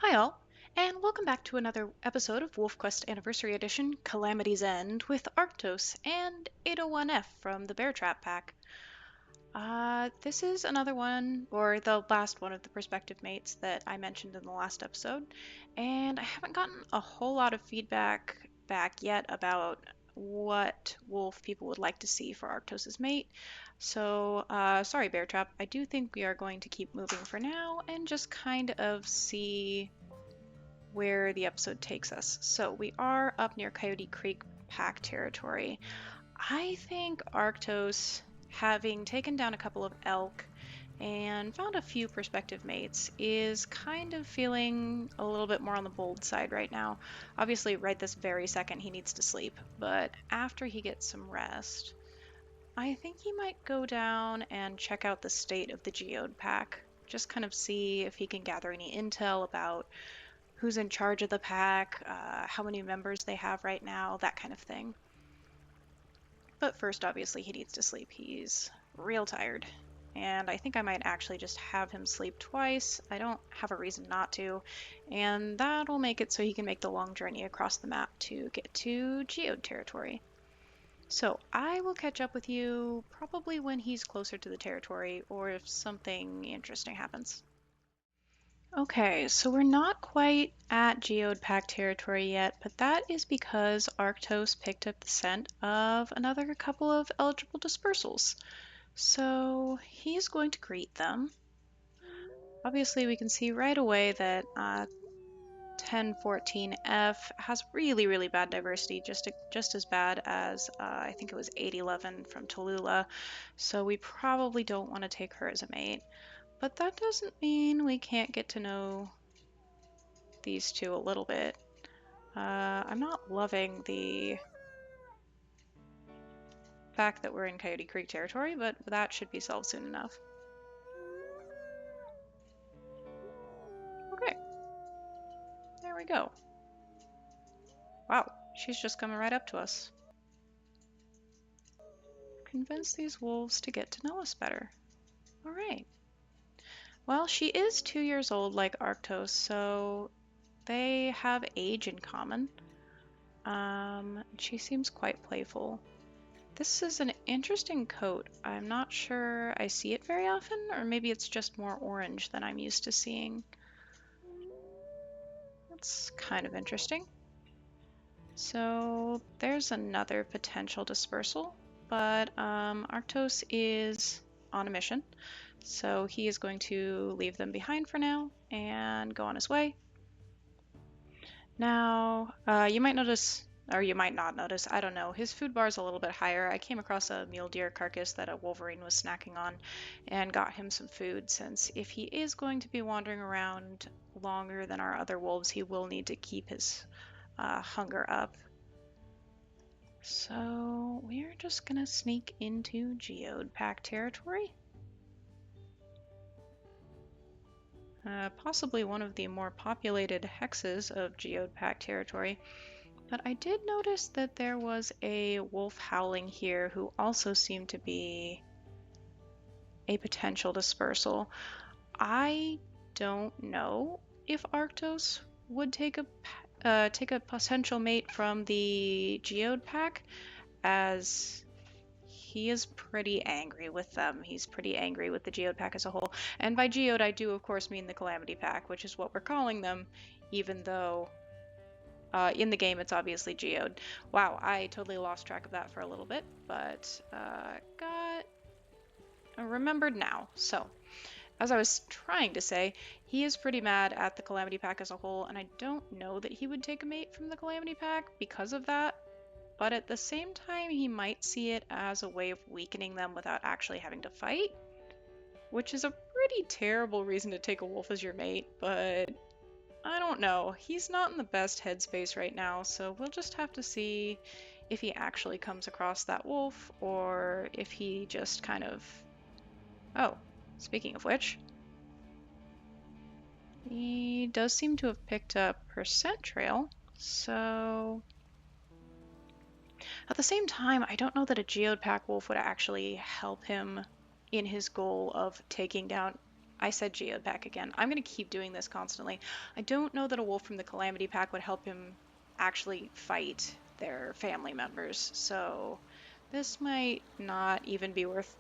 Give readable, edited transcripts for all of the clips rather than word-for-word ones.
Hi all, and welcome back to another episode of WolfQuest Anniversary Edition, Calamity's End, with Arctos and 801F from the Bear Trap pack. This is another one, or the last one of the prospective mates that I mentioned in the last episode, and I haven't gotten a whole lot of feedback back yet about what wolf people would like to see for Arctos's mate. So, sorry Bear Trap, I do think we are going to keep moving for now and just kind of see where the episode takes us. So we are up near Coyote Creek pack territory. I think Arctos, having taken down a couple of elk and found a few prospective mates, is kind of feeling a little bit more on the bold side right now. Obviously, right this very second, he needs to sleep, but after he gets some rest, I think he might go down and check out the state of the Geode pack. Just kind of see if he can gather any intel about who's in charge of the pack, how many members they have right now, that kind of thing. But first, obviously, he needs to sleep. He's real tired. And I think I might actually just have him sleep twice. I don't have a reason not to. And that'll make it so he can make the long journey across the map to get to Geode territory. So I will catch up with you probably when he's closer to the territory or if something interesting happens. Okay, so we're not quite at Geode Pack territory yet, but that is because Arctos picked up the scent of another couple of eligible dispersals. So he's going to greet them. Obviously, we can see right away that 1014F has really, really bad diversity, just as bad as I think it was 811 from Tallulah. So we probably don't want to take her as a mate. But that doesn't mean we can't get to know these two a little bit. I'm not loving the fact that we're in Coyote Creek territory, but that should be solved soon enough. Okay, there we go. Wow, she's just coming right up to us. Convince these wolves to get to know us better. All right. Well, she is 2 years old like Arctos, so they have age in common. She seems quite playful. This is an interesting coat. I'm not sure I see it very often, or maybe it's just more orange than I'm used to seeing. That's kind of interesting. So there's another potential dispersal, but Arctos is on a mission, so he is going to leave them behind for now and go on his way. Now, you might notice, or you might not notice, I don't know, his food bar is a little bit higher. I came across a mule deer carcass that a wolverine was snacking on and got him some food, since if he is going to be wandering around longer than our other wolves, he will need to keep his hunger up. So we're just gonna sneak into Geode Pack territory. Possibly one of the more populated hexes of Geode Pack territory. But I did notice that there was a wolf howling here who also seemed to be a potential dispersal. I don't know if Arctos would take a potential mate from the Geode Pack, as he is pretty angry with them. He's pretty angry with the Geode Pack as a whole. And by Geode, I do of course mean the Calamity Pack, which is what we're calling them, even though in the game, it's obviously Geode. Wow, I totally lost track of that for a little bit, but got remembered now. So, as I was trying to say, he is pretty mad at the Calamity Pack as a whole, and I don't know that he would take a mate from the Calamity Pack because of that. But at the same time, he might see it as a way of weakening them without actually having to fight, which is a pretty terrible reason to take a wolf as your mate, but I don't know. He's not in the best headspace right now, so we'll just have to see if he actually comes across that wolf or if he just kind of... Oh, speaking of which, he does seem to have picked up her scent trail, so... At the same time, I don't know that a Geode Pack wolf would actually help him in his goal of taking down I said geopack again. I'm going to keep doing this constantly. I don't know that a wolf from the Calamity pack would help him actually fight their family members, so this might not even be worth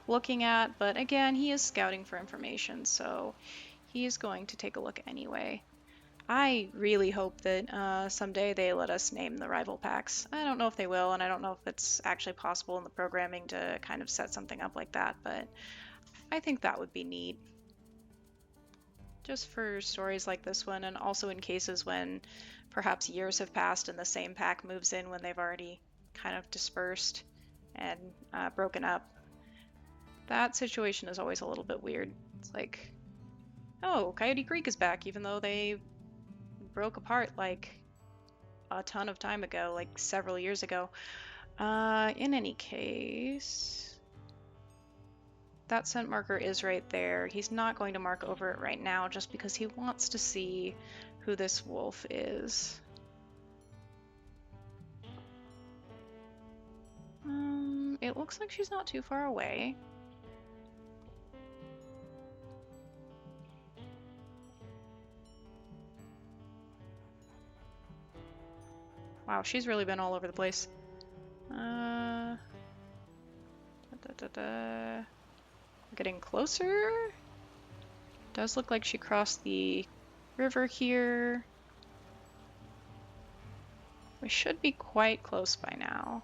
looking at, but again, he is scouting for information, so he is going to take a look anyway. I really hope that someday they let us name the rival packs. I don't know if they will, and I don't know if it's actually possible in the programming to kind of set something up like that, but I think that would be neat. Just for stories like this one, and also in cases when perhaps years have passed and the same pack moves in when they've already kind of dispersed and broken up. That situation is always a little bit weird. It's like, oh, Coyote Creek is back, even though they broke apart like a ton of time ago, like several years ago. In any case, that scent marker is right there. He's not going to mark over it right now just because he wants to see who this wolf is. It looks like she's not too far away. Wow, she's really been all over the place. Getting closer. Does look like she crossed the river here. We should be quite close by now.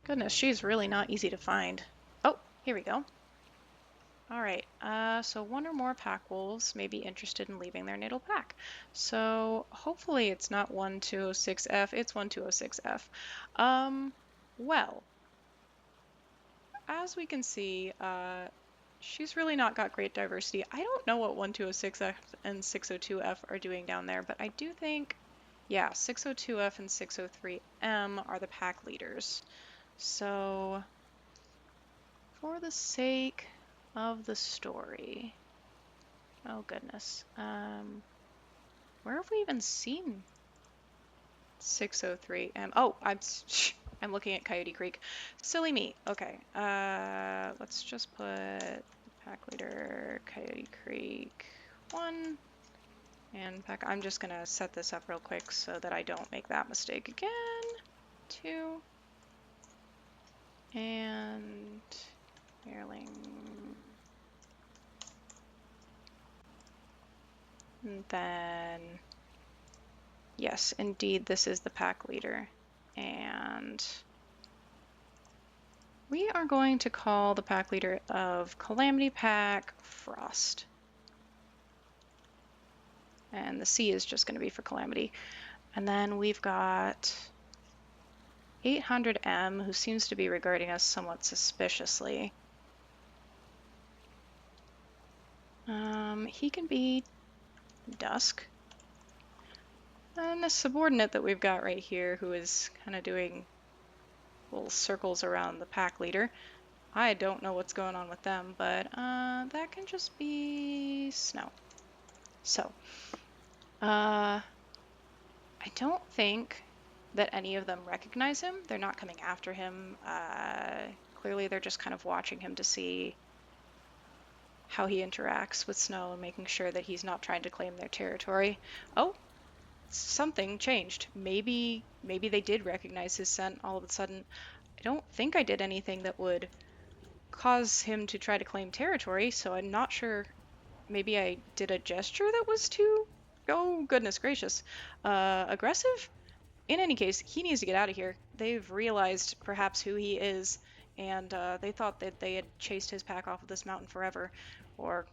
Goodness, she's really not easy to find. Oh, here we go. Alright, so one or more pack wolves may be interested in leaving their natal pack. So hopefully it's not 1206F, it's 1206F. Well, as we can see, she's really not got great diversity. I don't know what 1206F and 602F are doing down there, but I do think, yeah, 602F and 603M are the pack leaders. So, for the sake of the story, oh goodness, where have we even seen 603M? Oh, I'm looking at Coyote Creek. Silly me. Okay, let's just put pack leader Coyote Creek 1 and pack. I'm just gonna set this up real quick so that I don't make that mistake again. 2 and yearling. And then, yes, indeed, this is the pack leader. And we are going to call the pack leader of Calamity Pack Frost. And the C is just going to be for Calamity. And then we've got 800M, who seems to be regarding us somewhat suspiciously. He can be Dusk. And the subordinate that we've got right here, who is kind of doing little circles around the pack leader. I don't know what's going on with them, but that can just be Snow. So, I don't think that any of them recognize him. They're not coming after him. Clearly they're just kind of watching him to see how he interacts with Snow and making sure that he's not trying to claim their territory. Oh, something changed. Maybe they did recognize his scent all of a sudden. I don't think I did anything that would cause him to try to claim territory, so I'm not sure. Maybe I did a gesture that was too, oh goodness gracious, aggressive? In any case, he needs to get out of here. They've realized perhaps who he is, and they thought that they had chased his pack off of this mountain forever, or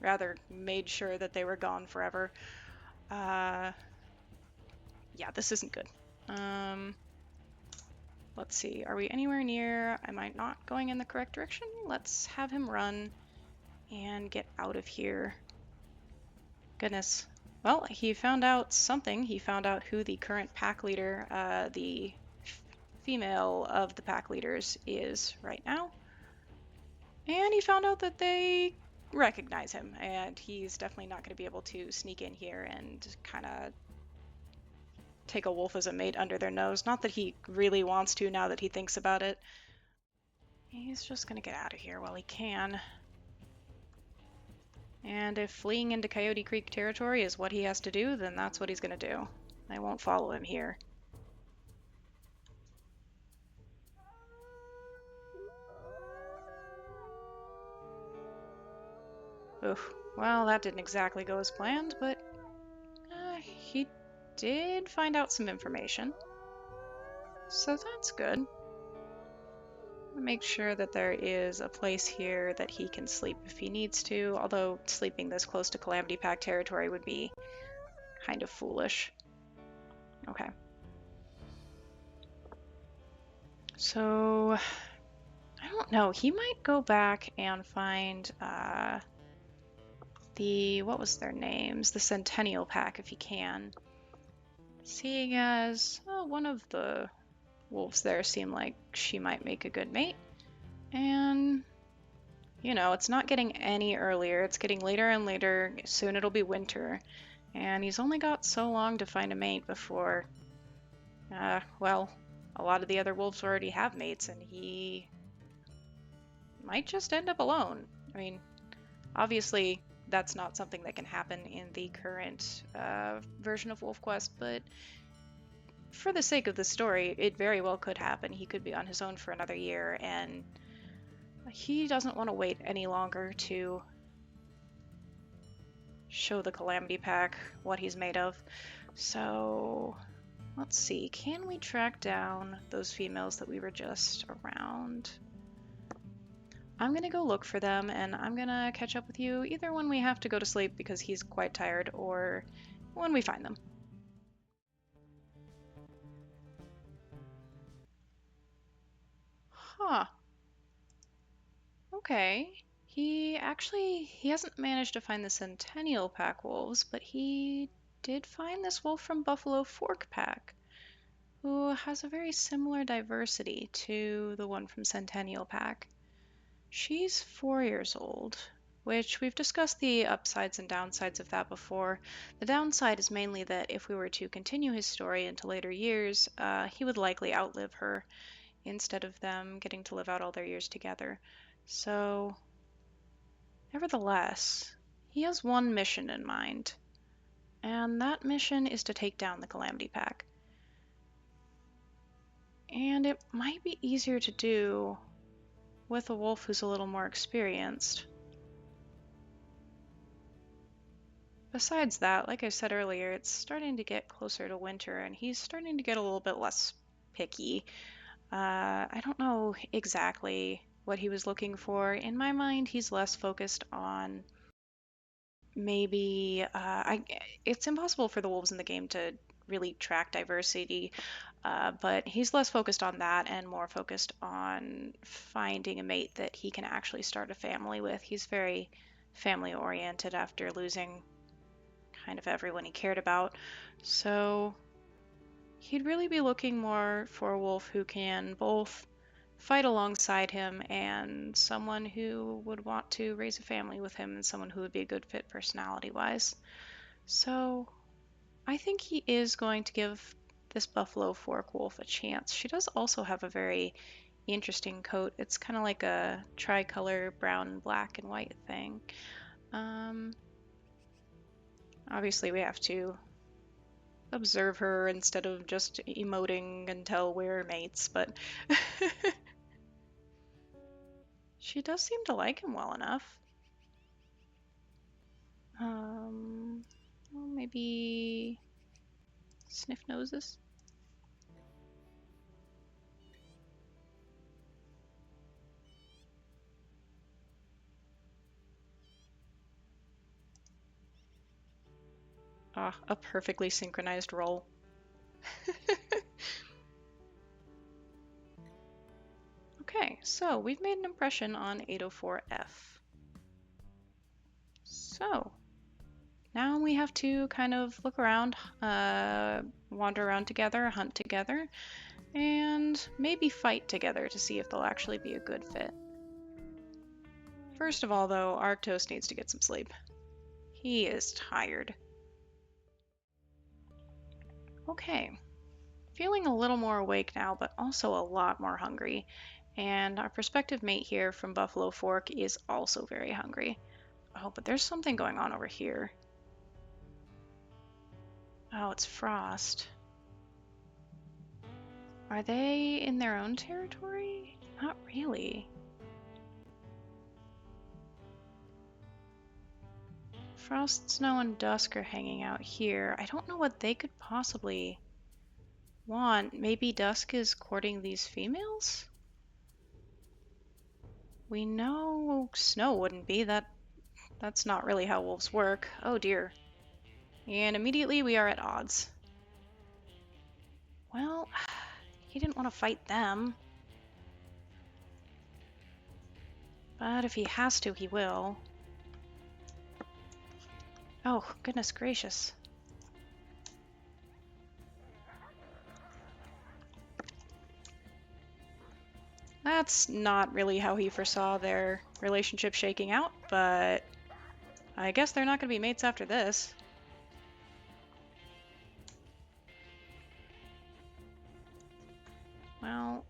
rather made sure that they were gone forever. Yeah, this isn't good. Let's see, are we anywhere near? Am I not going in the correct direction? Let's have him run and get out of here. Goodness. Well, he found out something. He found out who the current pack leader, the female of the pack leaders, is right now. And he found out that they recognize him, and he's definitely not going to be able to sneak in here and kind of take a wolf as a mate under their nose. Not that he really wants to now that he thinks about it. He's just going to get out of here while he can. And if fleeing into Coyote Creek territory is what he has to do, then that's what he's gonna do. I won't follow him here. Oof. Well, that didn't exactly go as planned, but he did find out some information. So that's good. Make sure that there is a place here that he can sleep if he needs to, although sleeping this close to Calamity Pack territory would be kind of foolish. Okay. So, I don't know. He might go back and find what was their names? The Centennial Pack if he can. Seeing as one of the wolves there seemed like she might make a good mate. And, you know, it's not getting any earlier. It's getting later and later. Soon it'll be winter. And he's only got so long to find a mate before, well, a lot of the other wolves already have mates, and he might just end up alone. I mean, obviously, that's not something that can happen in the current version of WolfQuest, but for the sake of the story, it very well could happen. He could be on his own for another year, and he doesn't want to wait any longer to show the Calamity Pack what he's made of. So, let's see. Can we track down those females that we were just around? I'm gonna go look for them, and I'm gonna catch up with you either when we have to go to sleep because he's quite tired, or when we find them. Huh. Okay. He hasn't managed to find the Centennial Pack wolves, but he did find this wolf from Buffalo Fork Pack, who has a very similar diversity to the one from Centennial Pack. She's 4 years old, which we've discussed the upsides and downsides of that before. The downside is mainly that if we were to continue his story into later years, he would likely outlive her instead of them getting to live out all their years together. So, nevertheless, he has one mission in mind, and that mission is to take down the Calamity Pack. And it might be easier to do with a wolf who's a little more experienced. Besides that, like I said earlier, it's starting to get closer to winter, and he's starting to get a little bit less picky. I don't know exactly what he was looking for. In my mind, he's less focused on maybe... it's impossible for the wolves in the game to really track diversity, but he's less focused on that and more focused on finding a mate that he can actually start a family with. He's very family-oriented after losing kind of everyone he cared about. So he'd really be looking more for a wolf who can both fight alongside him and someone who would want to raise a family with him and someone who would be a good fit personality-wise. So I think he is going to give this Buffalo Fork wolf a chance. She does also have a very interesting coat. It's kind of like a tricolor brown, black, and white thing. Obviously, we have to observe her instead of just emoting until we're mates, but she does seem to like him well enough. Well, maybe sniff noses. Ah, a perfectly synchronized roll. Okay, so we've made an impression on 804F. So now we have to kind of look around, wander around together, hunt together, and maybe fight together to see if they'll actually be a good fit. First of all, though, Arctos needs to get some sleep. He is tired. Okay, feeling a little more awake now, but also a lot more hungry. And our prospective mate here from Buffalo Fork is also very hungry. Oh, but there's something going on over here. Oh, it's Frost. Are they in their own territory? Not really. Frost, Snow, and Dusk are hanging out here. I don't know what they could possibly want. Maybe Dusk is courting these females? We know Snow wouldn't be. That's not really how wolves work. Oh dear. And immediately we are at odds. Well, he didn't want to fight them. But if he has to, he will. Oh, goodness gracious. That's not really how he foresaw their relationship shaking out, but I guess they're not going to be mates after this. Well,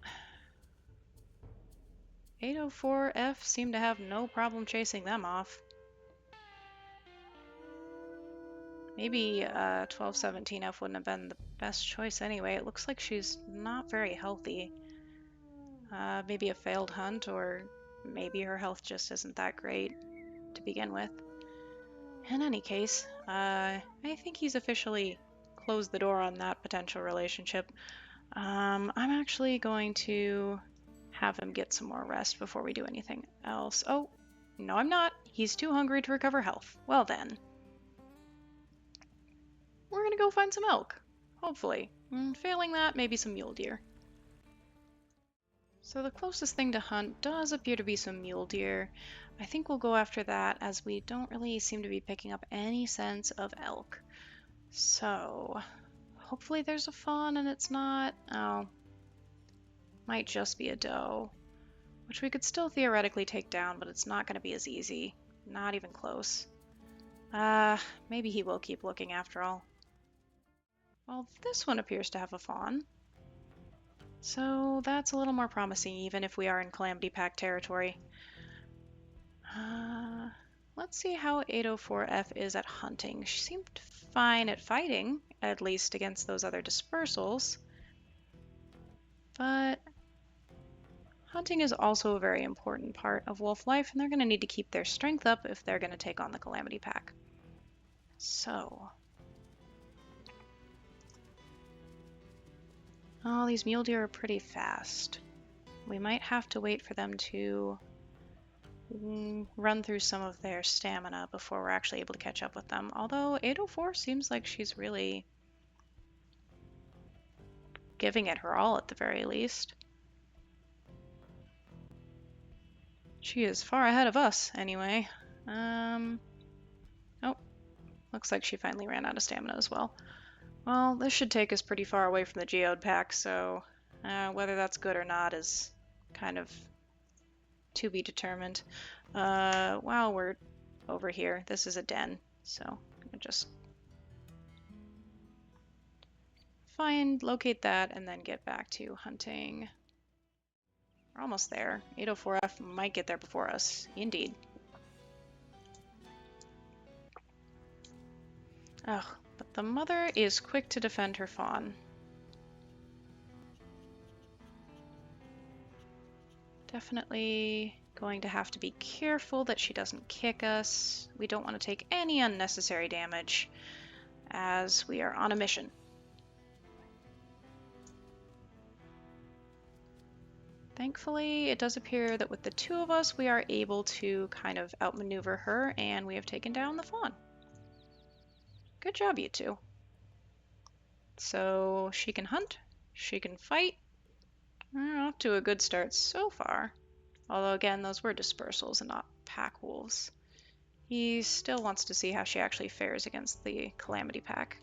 804F seemed to have no problem chasing them off. Maybe 1217F wouldn't have been the best choice anyway. It looks like she's not very healthy. Maybe a failed hunt, or maybe her health just isn't that great to begin with. In any case, I think he's officially closed the door on that potential relationship. I'm actually going to have him get some more rest before we do anything else. Oh, no, I'm not. He's too hungry to recover health. Well then. We're gonna go find some elk. Hopefully. Failing that, maybe some mule deer. So the closest thing to hunt does appear to be some mule deer. I think we'll go after that, as we don't really seem to be picking up any sense of elk. So hopefully there's a fawn and it's not. Oh, might just be a doe, which we could still theoretically take down, but it's not going to be as easy. Not even close. Maybe he will keep looking after all. Well, this one appears to have a fawn. So that's a little more promising, even if we are in Calamity Pack territory. Let's see how 804F is at hunting. She seemed fine at fighting, at least against those other dispersals. But hunting is also a very important part of wolf life, and they're going to need to keep their strength up if they're going to take on the Calamity Pack. So... oh, these mule deer are pretty fast. We might have to wait for them to run through some of their stamina before we're actually able to catch up with them. Although 804 seems like she's really giving it her all at the very least. She is far ahead of us anyway. Oh, looks like she finally ran out of stamina as well. Well, this should take us pretty far away from the geode pack, so whether that's good or not is kind of to be determined. While we're over here, this is a den, so I'm gonna just locate that and then get back to hunting. We're almost there. 804F might get there before us. Indeed. Ugh, but the mother is quick to defend her fawn. Definitely going to have to be careful that she doesn't kick us. We don't want to take any unnecessary damage, as we are on a mission. Thankfully, it does appear that with the two of us, we are able to kind of outmaneuver her, and we have taken down the fawn. Good job, you two. So she can hunt, she can fight. We're off to a good start so far. Although again, those were dispersals and not pack wolves. He still wants to see how she actually fares against the Calamity Pack.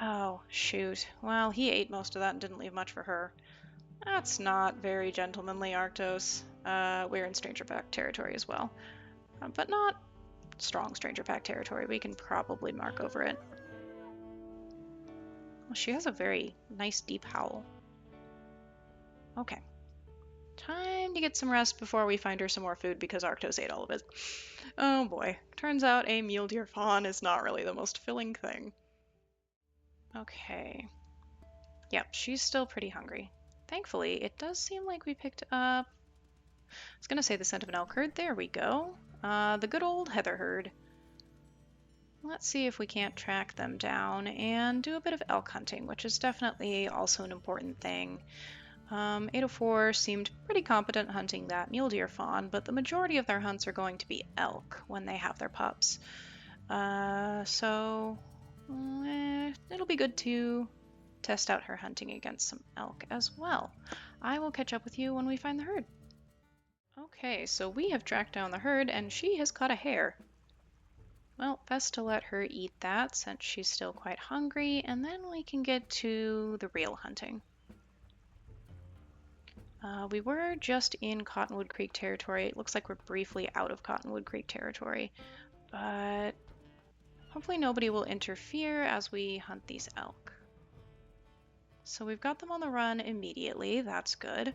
Oh, shoot. Well, he ate most of that and didn't leave much for her. That's not very gentlemanly, Arctos. We're in Stranger Pack territory as well. But not strong Stranger Pack territory. We can probably mark over it. Well, she has a very nice deep howl. Okay. Time to get some rest before we find her some more food because Arctos ate all of it. Oh boy, turns out a mule deer fawn is not really the most filling thing. Okay. Yep, she's still pretty hungry. Thankfully, it does seem like we picked up... I was gonna say the scent of an elk herd. There we go. The good old heather herd. Let's see if we can't track them down and do a bit of elk hunting, which is definitely also an important thing. 804 seemed pretty competent hunting that mule deer fawn, but the majority of their hunts are going to be elk when they have their pups. So it'll be good to test out her hunting against some elk as well. I will catch up with you when we find the herd. Okay, so we have tracked down the herd and she has caught a hare. Well, best to let her eat that since she's still quite hungry, and then we can get to the real hunting. We were just in Cottonwood Creek territory. It looks like we're briefly out of Cottonwood Creek territory, but hopefully nobody will interfere as we hunt these elk. So we've got them on the run immediately, that's good.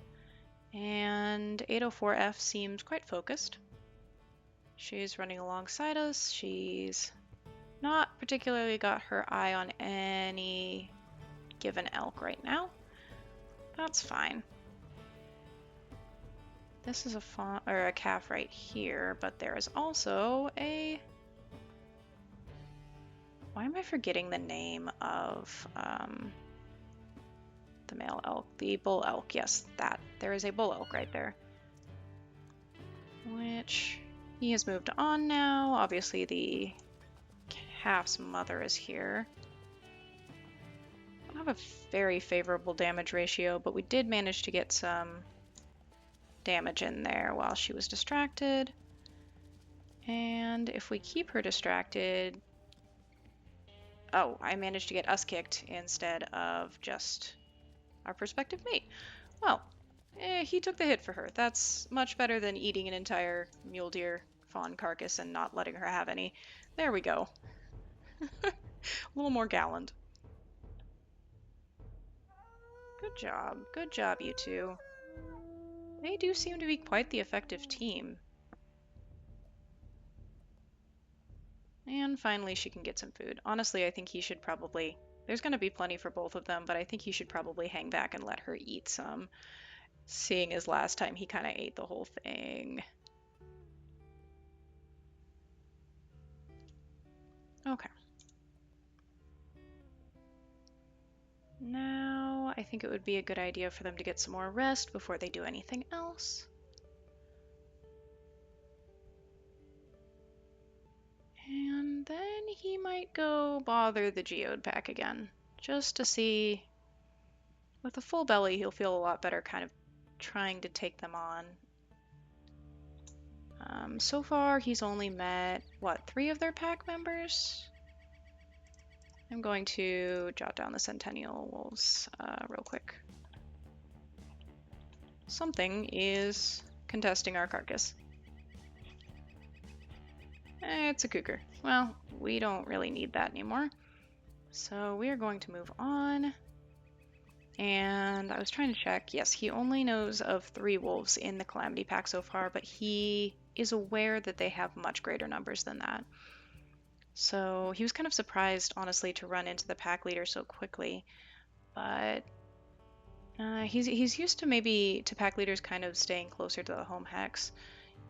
And 804F seems quite focused. She's running alongside us. She's not particularly got her eye on any given elk right now. That's fine. This is a fawn or a calf right here, but there is also a... Why am I forgetting the name of the male elk? The bull elk, yes, that. There is a bull elk right there. Which he has moved on now. Obviously the calf's mother is here. I don't have a very favorable damage ratio, but we did manage to get some damage in there while she was distracted. And if we keep her distracted... Oh, I managed to get us kicked instead of just our prospective mate. Well, he took the hit for her. That's much better than eating an entire mule deer fawn carcass and not letting her have any. There we go. A little more gallant. Good job, you two. They do seem to be quite the effective team. And finally she can get some food. Honestly, I think he should probably... There's going to be plenty for both of them, but I think he should probably hang back and let her eat some. Seeing as last time he kind of ate the whole thing. Okay. Now, I think it would be a good idea for them to get some more rest before they do anything else. And then he might go bother the geode pack again, just to see. With a full belly, he'll feel a lot better kind of trying to take them on. So far, he's only met, what, 3 of their pack members? I'm going to jot down the Centennial Wolves real quick. Something is contesting our carcass. It's a cougar. Well, we don't really need that anymore. So we are going to move on. And I was trying to check. Yes, he only knows of 3 wolves in the Calamity pack so far, but he is aware that they have much greater numbers than that. So he was kind of surprised, honestly, to run into the pack leader so quickly. But he's used to maybe to pack leaders kind of staying closer to the home hex.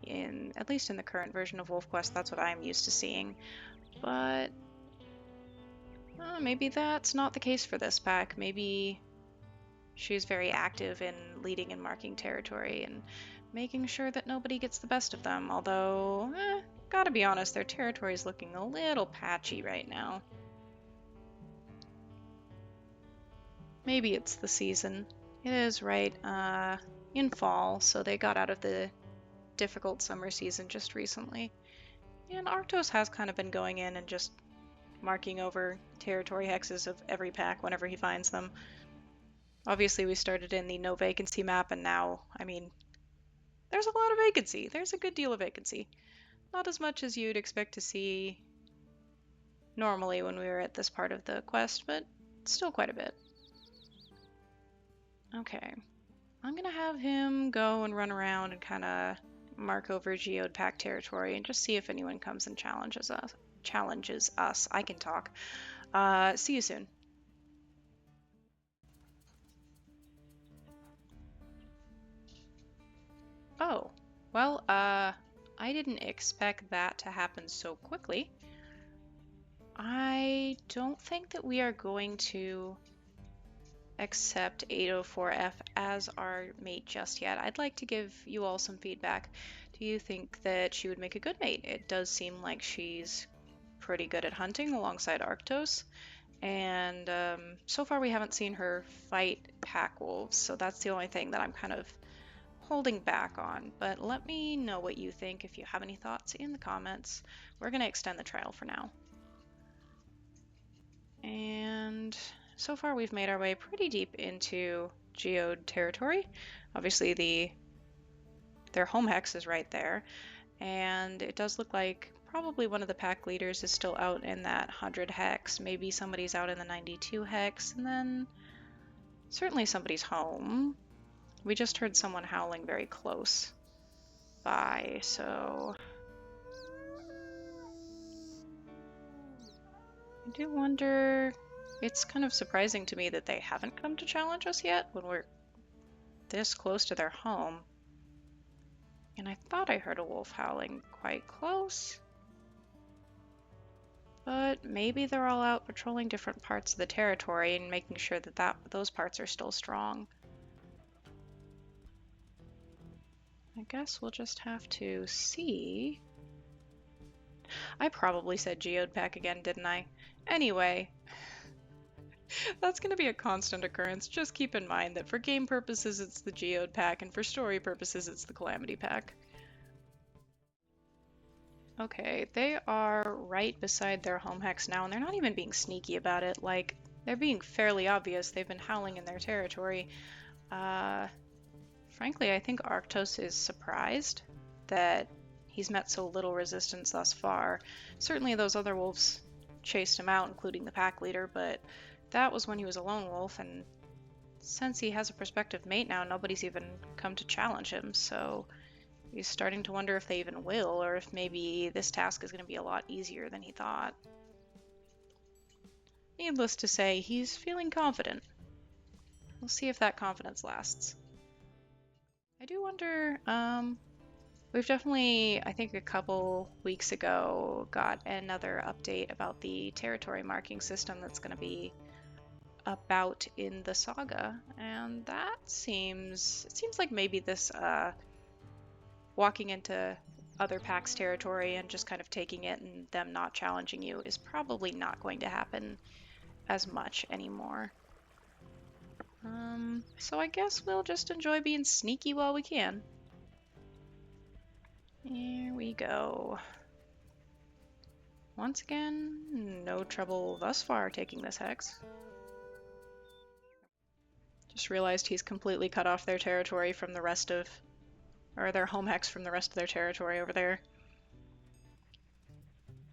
At least in the current version of WolfQuest, that's what I'm used to seeing. But maybe that's not the case for this pack. Maybe she's very active in leading and marking territory and making sure that nobody gets the best of them. Although, gotta be honest, their territory is looking a little patchy right now. Maybe it's the season. It is right in fall, so they got out of the difficult summer season just recently. And Arctos has kind of been going in and just marking over territory hexes of every pack whenever he finds them. Obviously, we started in the no vacancy map, and now, I mean, there's a lot of vacancy. There's a good deal of vacancy. Not as much as you'd expect to see normally when we were at this part of the quest, but still quite a bit. Okay. I'm gonna have him go and run around and kind of mark over Geode Pack territory and just see if anyone comes and challenges us. I can talk. See you soon. Oh, well, I didn't expect that to happen so quickly. I don't think that we are going to accept 804F as our mate just yet. I'd like to give you all some feedback. Do you think that she would make a good mate? It does seem like she's pretty good at hunting alongside Arctos, and so far we haven't seen her fight pack wolves, so that's the only thing that I'm kind of holding back on. But let me know what you think if you have any thoughts in the comments. We're going to extend the trial for now. And so far we've made our way pretty deep into Geode territory. Obviously their home hex is right there, and it does look like probably one of the pack leaders is still out in that 100 hex. Maybe somebody's out in the 92 hex, and then certainly somebody's home. We just heard someone howling very close by, so I do wonder. It's kind of surprising to me that they haven't come to challenge us yet when we're this close to their home. And I thought I heard a wolf howling quite close. But maybe they're all out patrolling different parts of the territory and making sure that those parts are still strong. I guess we'll just have to see. I probably said Geode Pack again, didn't I? Anyway, that's going to be a constant occurrence. Just keep in mind that for game purposes it's the Geode Pack, and for story purposes it's the Calamity Pack. Okay, they are right beside their home hex now, and they're not even being sneaky about it. Like, they're being fairly obvious. They've been howling in their territory. Frankly, I think Arctos is surprised that he's met so little resistance thus far. Certainly those other wolves chased him out, including the pack leader, but that was when he was a lone wolf, and since he has a prospective mate now, nobody's even come to challenge him, so he's starting to wonder if they even will, or if maybe this task is going to be a lot easier than he thought. Needless to say, he's feeling confident. We'll see if that confidence lasts. I do wonder, we've definitely, I think a couple weeks ago, got another update about the territory marking system that's going to be about in the saga, and that it seems like maybe this walking into other packs territory and just kind of taking it and them not challenging you is probably not going to happen as much anymore. So I guess we'll just enjoy being sneaky while we can. Here we go. Once again, no trouble thus far taking this hex. Just realized he's completely cut off their territory from the rest of, or their home hex from the rest of their territory over there.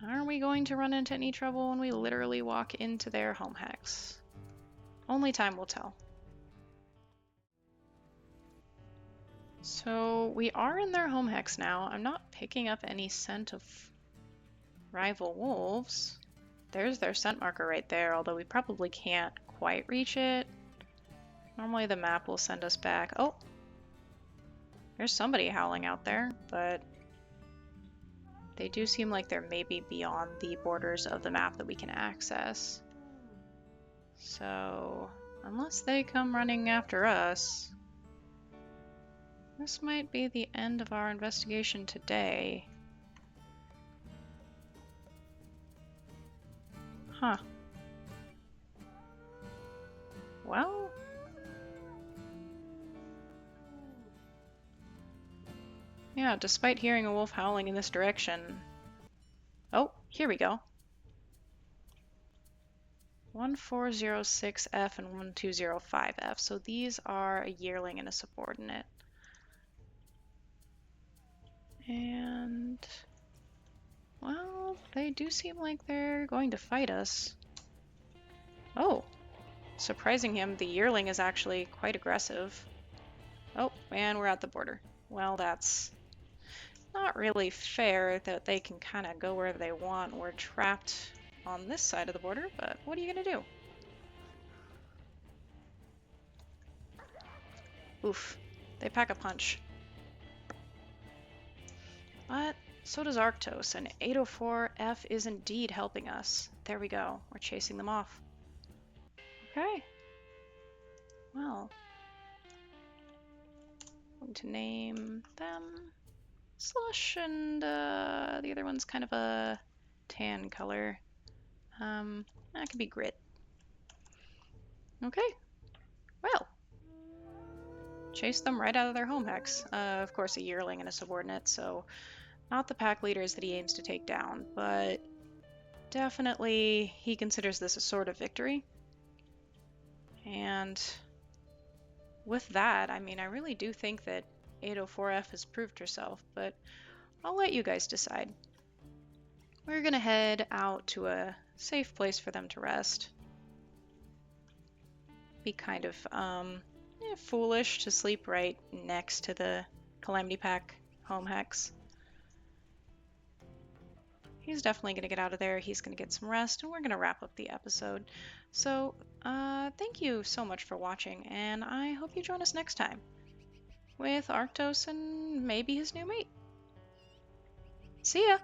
Are we going to run into any trouble when we literally walk into their home hex? Only time will tell. So we are in their home hex now. I'm not picking up any scent of rival wolves. There's their scent marker right there, although we probably can't quite reach it. Normally the map will send us back. Oh, there's somebody howling out there, but they do seem like they're maybe beyond the borders of the map that we can access. So unless they come running after us, this might be the end of our investigation today. Huh. Well, yeah, despite hearing a wolf howling in this direction. Oh, here we go. 1406F and 1205F. So these are a yearling and a subordinate. And, well, they do seem like they're going to fight us. Oh, surprising him, the yearling is actually quite aggressive. Oh, and we're at the border. Well, that's Not really fair that they can kind of go where they want. We're trapped on this side of the border, but what are you gonna do? Oof, they pack a punch. But so does Arctos, and 804F is indeed helping us. There we go, we're chasing them off. Okay, well, I'm going to name them Slush, and the other one's kind of a tan color. That could be Grit. Okay, well, chase them right out of their home hex. Of course, a yearling and a subordinate, so not the pack leaders that he aims to take down, but definitely he considers this a sort of victory. And with that, I mean, I really do think that 804F has proved herself, but I'll let you guys decide. We're gonna head out to a safe place for them to rest. Be kind of foolish to sleep right next to the Calamity Pack home hex. He's definitely going to get out of there. He's going to get some rest, and we're going to wrap up the episode. So, thank you so much for watching, and I hope you join us next time with Arctos and maybe his new mate. See ya!